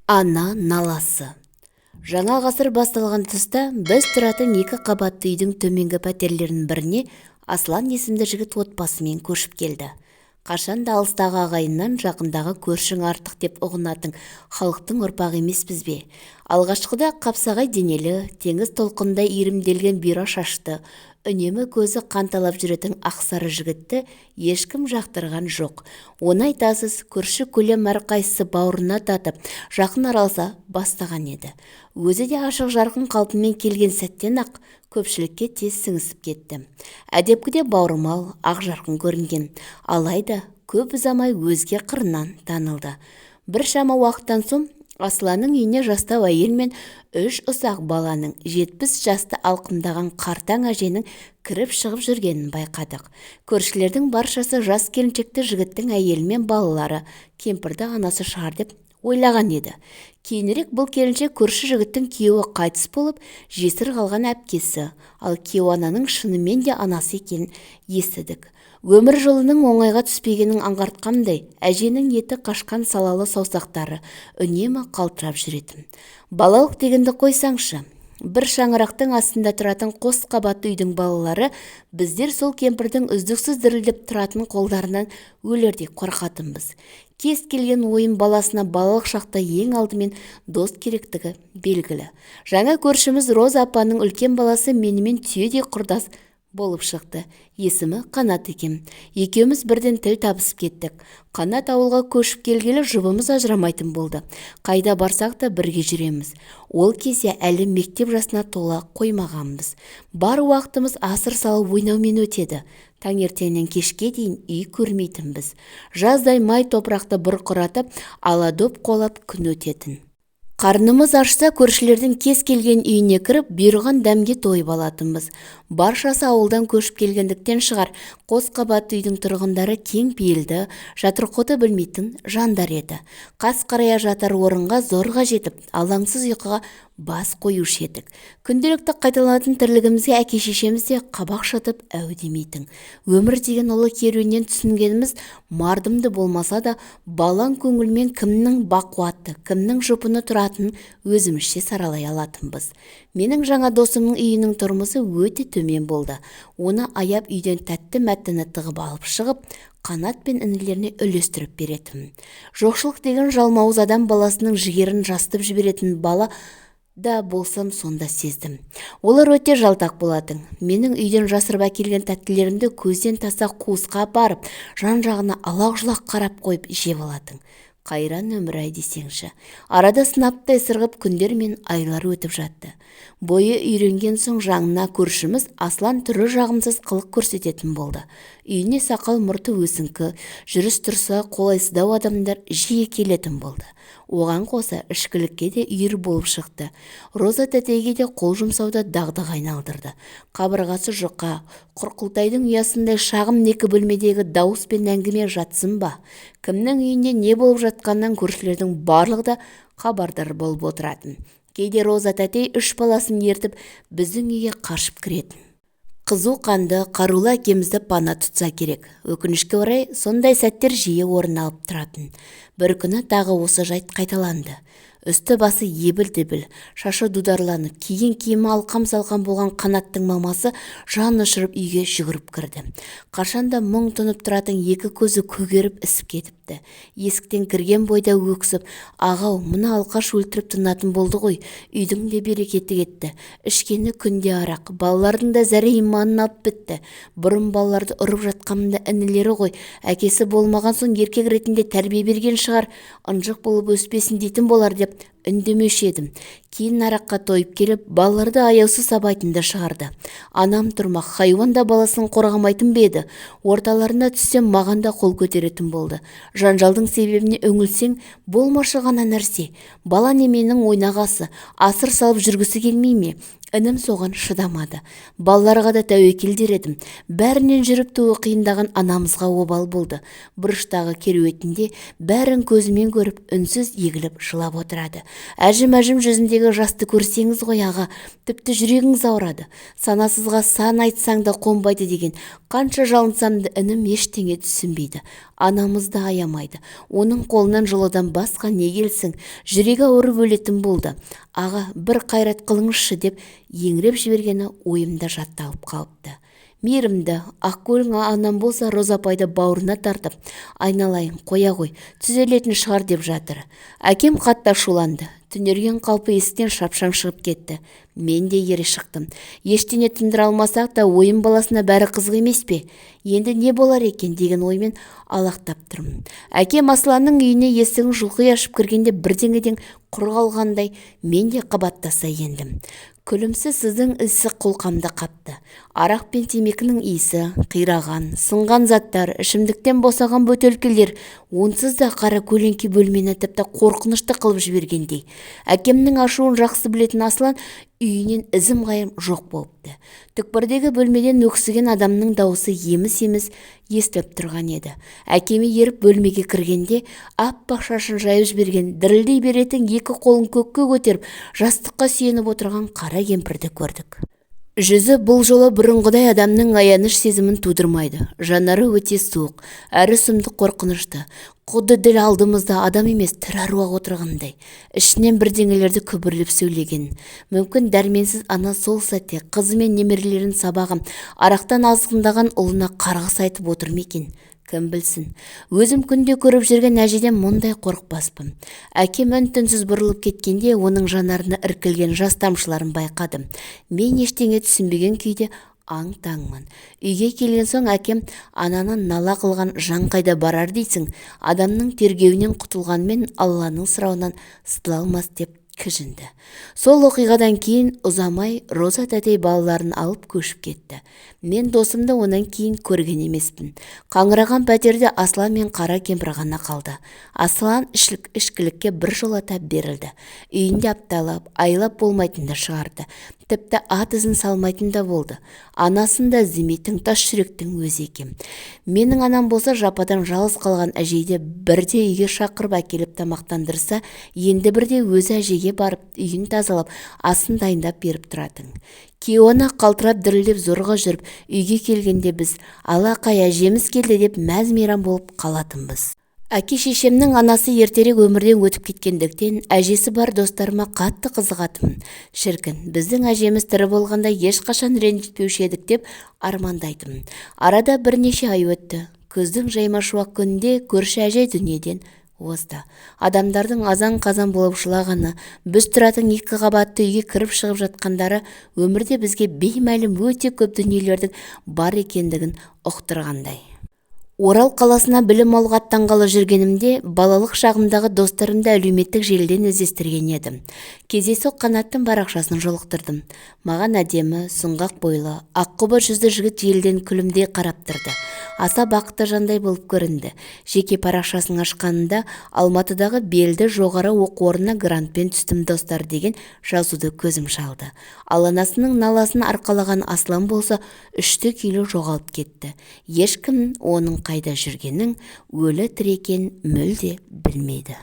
Ана наласы. Жаңа ғасыр басталған тұста біз тұратын 2 қабатты үйдің төменгі пәтерлерінің біріне Аслан есімді жігіт отбасымен көшіп келді. Қашанда алыстағы ағайыннан жақындағы көршің артық деп ұғынатын халықтың ұрпағы емеспіз бе? Алғашқыда қапсағай денелі, теңіз толқындай иірімделген бұйра шашты, үнемі көзі қанталап жүретін ақсары жігітті ешкім жақтырған жоқ. Оны айтасыз, көрші көлем әрқайсысы бауырына татып, жақын араласа бастаған еді. Өзі де ашық жарқын қалпымен келген сәттен ақ көпшілікке тез сіңісіп кетті. Әдепкіде бауырмал, ақ жарқын көрінген, алайда көп ұзамай өзге қырынан танылды. Біршама уақыттан соң Асланның үйіне жастау әйел мен 3 ұсақ баланың 70 жасты алқымдаған қартаң әженің кіріп шығып жүргенін байқадық. Көршілердің баршасы жас келіншекті жігіттің әйелі мен балалары, кемпірді анасы шығар деп ойлаған еді. Кейінірек бұл келіншек көрші жігіттің күйеуі қайтыс болып, жесір қалған әпкесі, ал күйеу ананың шынымен де анасы екенін естідік. Өмір жолының оңайға түспегенін аңғартқандай, әженің еті қашқан салалы саусақтары үнемі қалтырап жүретін. Балалық дегенді қойсаңшы, бір шаңырақтың астында тұратын қос қабатты үйдің балалары біздер сол кемпірдің үздіксіз дірілдеп тұратын қолдарынан өлердей қорқатынбыз. Кез келген ойын баласына балалық шақта ең алдымен дос керектігі белгілі. Жаңа көршіміз Роза апаның үлкен баласы менімен түйедей құрдас болып шықты. Есімі Қанат екен. Екеуміз бірден тіл табысып кеттік. Қанат ауылға көшіп келгелі жұбымыз ажырамайтын болды. Қайда барсақ та бірге жүреміз. Ол кезде әлі мектеп жасына тола қоймағанбыз. Бар уақытымыз асыр салып ойнаумен өтеді. Таңертеңнен кешке дейін үй көрмейтінбіз. Жаздай май топырақты бұрқыратып, аладоп қолап күн өтетін. Қарнымыз ашса, көршілердің кез келген үйіне кіріп, бұйырған дәмге тойып алатынбыз. Баршасы ауылдан көшіп келгендіктен шығар, қос қабатты үйдің тұрғындары кең пейілді, жатырқоты білмейтін жандар еді. Қас қарая жатар орынға зорға жетіп, алаңсыз ұйқыға бас қоюшы едік. Күнделікті қайталанатын тірлігімізге әке-шешеміз де қабақ шатып әу демейтін. Өмір деген ұлы керуеннен түсінгеніміз мардымды болмаса да, балаң көңілмен кімнің бақуатты, кімнің жұпыны тұратынын өзімізше саралай алатынбыз. Менің жаңа досымның үйінің тұрмысы өте төмен болды. Оны аяп үйден тәтті мәттіні тығып алып шығып, Қанат пен інілеріне үлестіріп беретін. Жоқшылық деген жалмауыз адам баласының жігерін жастып жіберетін бала да болсам сонда сездім. Олар өте жалтақ болатын. Менің үйден жасырып әкелген тәттілерімді көзден таса қуысқа апарып, жан-жағына алақ-жұлақ қарап қойып жеп алатын. Қайран өмір-ай десеңші. Арада сынаптай сырғып күндер мен айлар өтіп жатты. Бойы үйренген соң жаңына көршіміз Аслан түрі жағымсыз қылық көрсететін болды. Үйіне сақал мұрты өсіңкі, жүріс-тұрысы қолайсыздау адамдар жиі келетін болды. Оған қоса ішкілікке де үйір болып шықты. Роза тәтейге де қол жұмсауда дағдыға айналдырды. Қабырғасы жұқа, құрқылтайдың ұясындай шағым екі бөлмедегі дауыс пен әңгіме жатсын ба? Кімнің үйінде не болып жатқаннан көршілердің барлығы да хабардар болып отыратын. Кейде Роза тәтей 3 баласын ертіп біздің үйге қашып кіретін. Қызу қанды, қарулы әкемізді пана тұтса керек. Өкінішке орай, сондай сәттер жиі орын алып тұратын. Бір күні тағы осы жайт қайталанды. Үсті басы ебіл-дебіл, шашы дударланып, киген киімі алқам-салқам болған Қанаттың мамасы жан ұшырып үйге жүгіріп кірді. Қашанда мұң тұнып тұратын екі көзі көгеріп ісіп кетіпті. Есіктен кірген бойда өксіп, ағау, мұны алқаш өлтіріп тынатын болды ғой, үйдің де берекеті кетті. Ішкені күнде арақ, балалардың да зәре-иманын алып бітті. Бұрын балаларды ұрып жатқанымда інілері ғой, әкесі болмаған соң еркек ретінде тәрбие берген шығар, ынжық болып өспесін дейтін болар деп үндемеуші едім. Кейін араққа тойып келіп, балаларды аяусыз сабайтынды шығарды. Анам тұрмақ, хайуан да баласын қорғамайтын беді. Орталарына түссем маған да қол көтеретін болды. Жанжалдың себебіне үңілсең, болмашы ғана нәрсе. Бала неменің ойнағасы, асыр салып жүргісі келмей ме? Інім соған шыдамады. Балаларға да тәуекел дер едім. Бәрінен жүріп туы қиындаған анамызға обал болды. Бұрыштағы керуетінде бәрін көзімен көріп, үнсіз егіліп жылап отырады. Әжім жүзіндегі жасты көрсеңіз ғой аға, тіпті жүрегіңіз ауырады. Санасызға сан айтсаң да қонбайды деген. Қанша жалынсам да інім ештеңе түсінбейді. Анамызды аямайды. Оның қолынан жылудан басқа не келсін, жүрегі ауырып өлетін болды. Аға, бір қайрат қылыңызшы деп еңіреп жібергені ойымда жатталып қалыпты. Мейірімді, ақкөлің анам болса Роза апайды бауырына тартып, айналайын, қоя ғой, түзелетін шығар деп жатыр. Әкем қатты ашуланды. Түнерген қалпы есіктен шапшаң шығып кетті. Мен де ере шықтым. Ештеңе тындыра алмасақ та ойын баласына бәрі қызық емес пе? Енді не болар екен деген оймен алақтап тұрмын. Әкем Асланның үйіне есігін жұлқи ашып кіргенде бірдеңеден құр қалғандай мен де қабаттаса ендім. Күлімсіз сіздің ісі қолқамды қапты. Арақ пен темекінің иісі, қираған, сынған заттар, ішімдіктен босаған бөтелкелер, онсыз да қара көлеңке бөлмені тіпті қорқынышты қылып жібергендей. Әкемнің ашуын жақсы білетін Аслан үйінен ізім қайым жоқ болыпты. Түкпірдегі бөлмеден өксіген адамның дауысы еміс-еміс естіліп тұрған еді. Әкеме еріп бөлмеге кіргенде аппақ шашын жайып жіберген, дірілдей беретін екі қолын көкке көтеріп, жастыққа сүйеніп отырған қара кемпірді көрдік. Жүзі бұл жолы бұрынғыдай адамның аяныш сезімін тудырмайды. Жанары өте суық, әрі сұмдық қорқынышты. Құдды діл алдымызда адам емес, тірі аруақ отырғандай. Ішінен бірдеңелерді күбірлеп сөйлеген. Мүмкін дәрменсіз ана сол сәтте қызы мен немерелерін сабағын, арақтан азғындаған ұлына қарғыс айтып отыр ма екен? Кім білсін. Өзім күнде көріп жүрген әжеден мұндай қорықпаспын. Әкем үн-түнсіз бұрылып кеткенде оның жанарына іркілген жас тамшыларын байқадым. Мен ештеңе түсінбеген күйде аң-таңмын. Үйге келген соң әкем ананы нала қылған жан қайда барар дейсің? Адамның тергеуінен құтылғанмен Алланың сұрауынан сытыла алмас деп кіжінді. Сол оқиғадан кейін ұзамай Роза тәтей балаларын алып көшіп кетті. Мен досымды онан кейін көрген емеспін. Қаңыраған пәтерде Аслан мен қара кемпір ғана қалды. Аслан ішкілікке біржолата берілді. Үйінде апталап, айлап болмайтынды шығарды. Тіпті ат ізін салмайтын да болды. Анасын да іздемейтін тас жүректің өзі екен. Менің анам болса жападан жалғыз қалған әжейді бірде үйге шақырып әкеліп тамақтандырса, енді бірде өзі әжеге барып үйін тазалап, асын дайындап беріп тұратын. Кеуана қалтырап дірілдеп зорға жүріп, үйге келгенде біз алақай әжеміз келді деп мәз-мейрам болып қалатынбыз. Әке-шешемнің анасы ертерек өмірден өтіп кеткендіктен әжесі бар достарыма қатты қызығатымын. Шіркін, біздің әжеміз тірі болғанда ешқашан ренжітпеуші едік деп армандайтымын. Арада бірнеше ай өтті. Күздің жайма шуақ күнінде көрші әже дүниеден озды. Адамдардың азан-қазан болып жылағаны, біз тұратын екі қабатты үйге кіріп шығып жатқандары өмірде бізге беймәлім өте көп дүниелердің бар екендігін ұқтырғандай. Орал қаласына білім алуға аттанғалы жүргенімде балалық шағымдағы достарымды әлеуметтік желіден іздестірген едім. Кездейсоқ Қанаттың парақшасын жолықтырдым. Маған әдемі, сұңғақ бойлы, аққұба жүзді жігіт желіден күлімдей қарап тұрды. Аса бақытты жандай болып көрінді. Жеке парақшасын ашқанында Алматыдағы белді жоғары оқу орнына грантпен түстім достар деген жазуды көзім шалды. Ал анасының наласын арқалаған Аслан болса 3-4 жоғалып кетті. Ешкім оның қайда жүргенін, өлі тірі екенін мүлде білмейді.